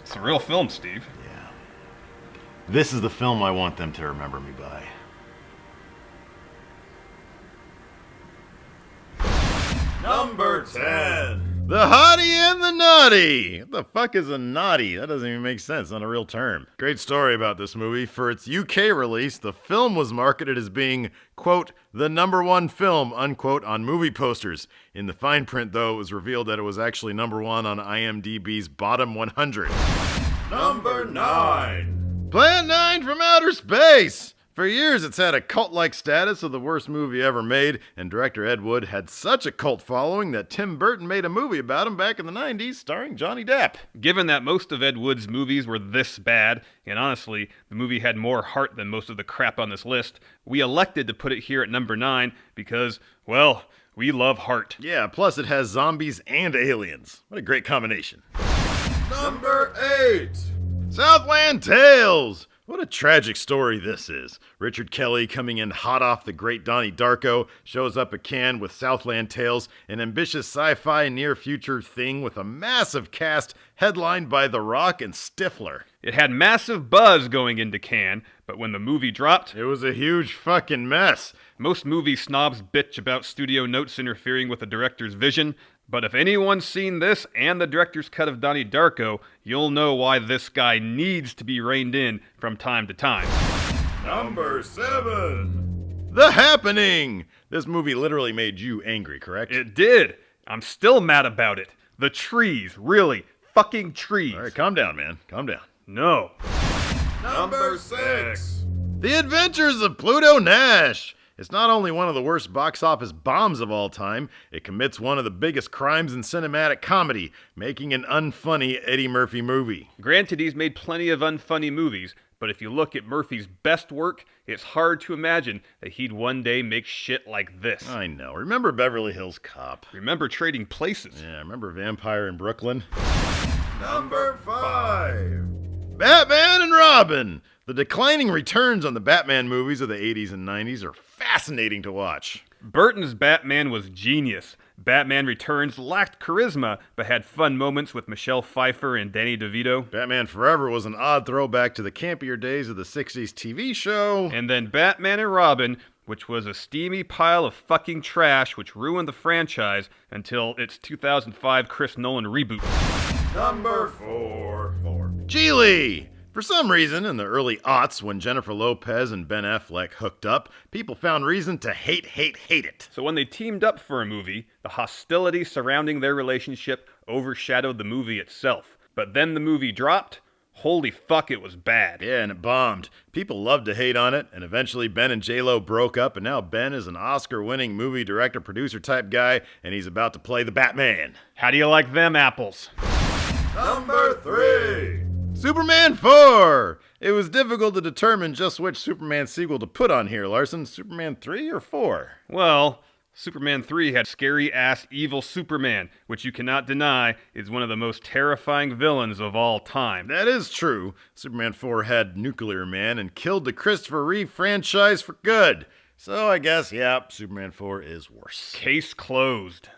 It's a real film, Steve. Yeah. This is the film I want them to remember me by. Number 10. The Hottie and the Naughty! What the fuck is a naughty? That doesn't even make sense, not a real term. Great story about this movie. For its UK release, the film was marketed as being, quote, the #1 film, unquote, on movie posters. In the fine print, though, it was revealed that it was actually #1 on IMDb's bottom 100. Number 9. Plan 9 from Outer Space! For years, it's had a cult-like status of the worst movie ever made, and director Ed Wood had such a cult following that Tim Burton made a movie about him back in the 90s starring Johnny Depp. Given that most of Ed Wood's movies were this bad, and honestly, the movie had more heart than most of the crap on this list, we elected to put it here at number 9 because, well, we love heart. Yeah, plus it has zombies and aliens. What a great combination. Number 8. Southland Tales! What a tragic story this is. Richard Kelly, coming in hot off the great Donnie Darko, shows up at Cannes with Southland Tales, an ambitious sci-fi near-future thing with a massive cast headlined by The Rock and Stifler. It had massive buzz going into Cannes, but when the movie dropped, It was a huge fucking mess. most movie snobs bitch about studio notes interfering with the director's vision, but if anyone's seen this and the director's cut of Donnie Darko, you'll know why this guy needs to be reined in from time to time. Number 7. The Happening! This movie literally made you angry, correct? It did. I'm still mad about it. The trees, really, fucking trees. All right, calm down, man. Calm down. No. Number 6. The Adventures of Pluto Nash! It's not only one of the worst box office bombs of all time, it commits one of the biggest crimes in cinematic comedy, making an unfunny Eddie Murphy movie. Granted, he's made plenty of unfunny movies, but if you look at Murphy's best work, it's hard to imagine that he'd one day make shit like this. I know. Remember Beverly Hills Cop? Remember Trading Places? Yeah, remember Vampire in Brooklyn? Number 5. Batman and Robin! The declining returns on the Batman movies of the 80s and 90s are fascinating to watch. Burton's Batman was genius. Batman Returns lacked charisma, but had fun moments with Michelle Pfeiffer and Danny DeVito. Batman Forever was an odd throwback to the campier days of the 60s TV show. And then Batman and Robin, which was a steamy pile of fucking trash which ruined the franchise until its 2005 Chris Nolan reboot. Number 4. Geely! For some reason, in the early aughts, when Jennifer Lopez and Ben Affleck hooked up, people found reason to hate it. So when they teamed up for a movie, the hostility surrounding their relationship overshadowed the movie itself. But then the movie dropped. Holy fuck, it was bad. Yeah, and it bombed. People loved to hate on it, and eventually Ben and J-Lo broke up, and now Ben is an Oscar-winning movie director-producer type guy, and he's about to play the Batman. How do you like them apples? Number 3. Superman 4! It was difficult to determine just which Superman sequel to put on here, Larson. Superman 3 or 4? Well, Superman 3 had scary-ass evil Superman, which you cannot deny is one of the most terrifying villains of all time. That is true. Superman 4 had Nuclear Man and killed the Christopher Reeve franchise for good. So I guess, yeah, Superman 4 is worse. Case closed.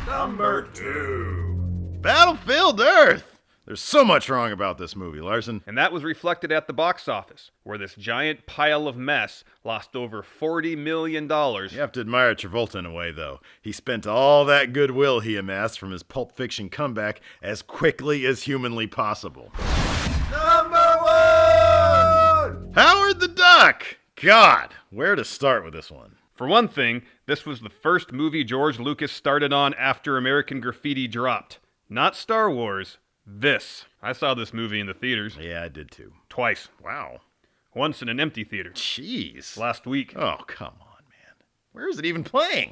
Number 2. Battlefield Earth! There's so much wrong about this movie, Larson. And that was reflected at the box office, where this giant pile of mess lost over $40 million. You have to admire Travolta in a way, though. He spent all that goodwill he amassed from his Pulp Fiction comeback as quickly as humanly possible. Number 1. Howard the Duck! God, where to start with this one? For one thing, this was the first movie George Lucas started on after American Graffiti dropped. Not Star Wars. This. I saw this movie in the theaters. Yeah, I did too. Twice. Wow. Once in an empty theater. Jeez. Last week. Oh, come on, man. Where is it even playing?